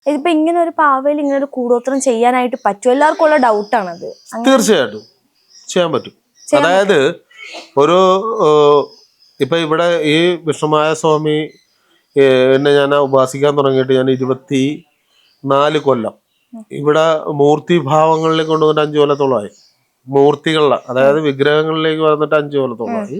ഇതിപ്പോ ഇങ്ങനെ ഒരു പാവയിൽ ഇങ്ങനെ ഒരു കൂടോത്രം ചെയ്യാനായിട്ട് പറ്റും? എല്ലാവർക്കും ഉള്ള ഡൗട്ടാണത്. തീർച്ചയായിട്ടും ചെയ്യാൻ പറ്റും. അതായത് ഒരു ഇപ്പൊ ഇവിടെ ഈ വിഷ്ണുമായ സ്വാമി എന്നെ ഞാൻ ഉപാസിക്കാൻ തുടങ്ങിയിട്ട് ഞാൻ 24 കൊല്ലം ഇവിടെ മൂർത്തി ഭാവങ്ങളിലേക്ക് കൊണ്ടുവന്നിട്ട് 5 കൊല്ലത്തോളമായി. മൂർത്തികളിലെ അതായത് വിഗ്രഹങ്ങളിലേക്ക് വന്നിട്ട് 5 കൊല്ലത്തോളമായി.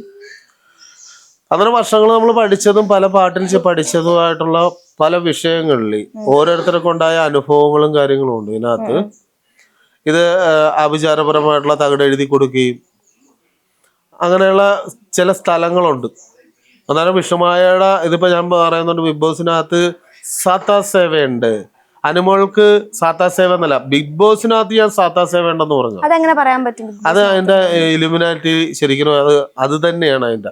അങ്ങനെ വർഷങ്ങൾ നമ്മൾ പഠിച്ചതും പല പാട്ടിൽ പഠിച്ചതുമായിട്ടുള്ള പല വിഷയങ്ങളിൽ ഓരോരുത്തർക്കും ഉണ്ടായ അനുഭവങ്ങളും കാര്യങ്ങളും ഉണ്ട്. ഇതിനകത്ത് ഇത് ആഭിചാരപരമായിട്ടുള്ള തകിട് എഴുതി കൊടുക്കുകയും അങ്ങനെയുള്ള ചില സ്ഥലങ്ങളുണ്ട്. അന്നേരം വിഷ്ണുമായയുടെ ഇതിപ്പോ ഞാൻ പറയുന്നുണ്ട്, ബിഗ് ബോസിനകത്ത് സാത്താ സേവയുണ്ട്. അനുമോൾക്ക് സാത്താ സേവ എന്നല്ല, ബിഗ് ബോസിനകത്ത് ഞാൻ സാത്താ സേവ ഉണ്ടെന്ന് പറഞ്ഞു. അതെങ്ങനെ പറയാൻ പറ്റും? അത് അതിന്റെ ഇലുമിനാറ്റി ശരിക്കും അത് തന്നെയാണ് അതിന്റെ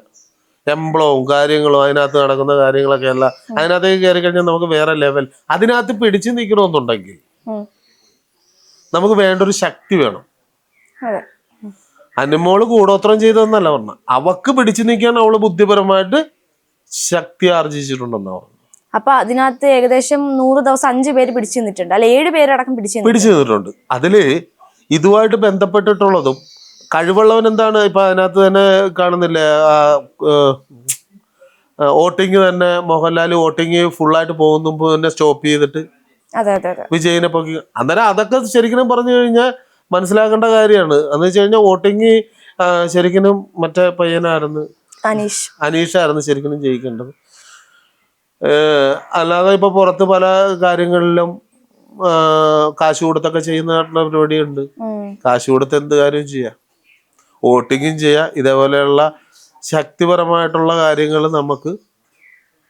എംബ്ലവും കാര്യങ്ങളും അതിനകത്ത് നടക്കുന്ന കാര്യങ്ങളൊക്കെ അല്ല. അതിനകത്തേക്ക് കയറി കഴിഞ്ഞാൽ നമുക്ക് വേറെ ലെവൽ. അതിനകത്ത് പിടിച്ചു നിൽക്കണമെന്നുണ്ടെങ്കിൽ നമുക്ക് വേണ്ട ഒരു ശക്തി വേണം. അനുമോള് കൂടോത്രം ചെയ്തതെന്നല്ല പറഞ്ഞ, അവക്ക് പിടിച്ചു നിൽക്കാൻ അവള് ബുദ്ധിപരമായിട്ട് ശക്തി ആർജിച്ചിട്ടുണ്ടെന്നാ പറഞ്ഞു. അപ്പൊ അതിനകത്ത് ഏകദേശം 100 ദിവസം 5 പേര് പിടിച്ചു നിന്നിട്ടുണ്ട്, അല്ല 7 പേരടക്കം പിടിച്ചു നിന്നിട്ടുണ്ട്. അതില് ഇതുമായിട്ട് ബന്ധപ്പെട്ടിട്ടുള്ളതും കഴിവുള്ളവൻ എന്താണ് ഇപ്പൊ അതിനകത്ത് തന്നെ കാണുന്നില്ലേ, വോട്ടിങ് തന്നെ മോഹൻലാൽ വോട്ടിങ് ഫുള്ളായിട്ട് പോകുന്ന മുമ്പ് തന്നെ സ്റ്റോപ്പ് ചെയ്തിട്ട് വിജയിനെ പൊക്കി. അന്നേരം അതൊക്കെ ശരിക്കും പറഞ്ഞു കഴിഞ്ഞാൽ മനസ്സിലാക്കേണ്ട കാര്യമാണ്. എന്ന് വെച്ച് കഴിഞ്ഞാൽ വോട്ടിങ് ശരിക്കും മറ്റേ പയ്യനായിരുന്നു, അനീഷായിരുന്നു ശരിക്കും ജയിക്കേണ്ടത്. അല്ലാതെ ഇപ്പൊ പുറത്ത് പല കാര്യങ്ങളിലും കാശ് കൊടുത്തൊക്കെ ചെയ്യുന്നതായിട്ടുള്ള പരിപാടിയുണ്ട്. കാശ് കൊടുത്ത് എന്ത് കാര്യവും ചെയ്യാം, വോട്ടിങ്ങും ചെയ്യാം. ഇതേപോലെയുള്ള ശക്തിപരമായിട്ടുള്ള കാര്യങ്ങൾ നമുക്ക്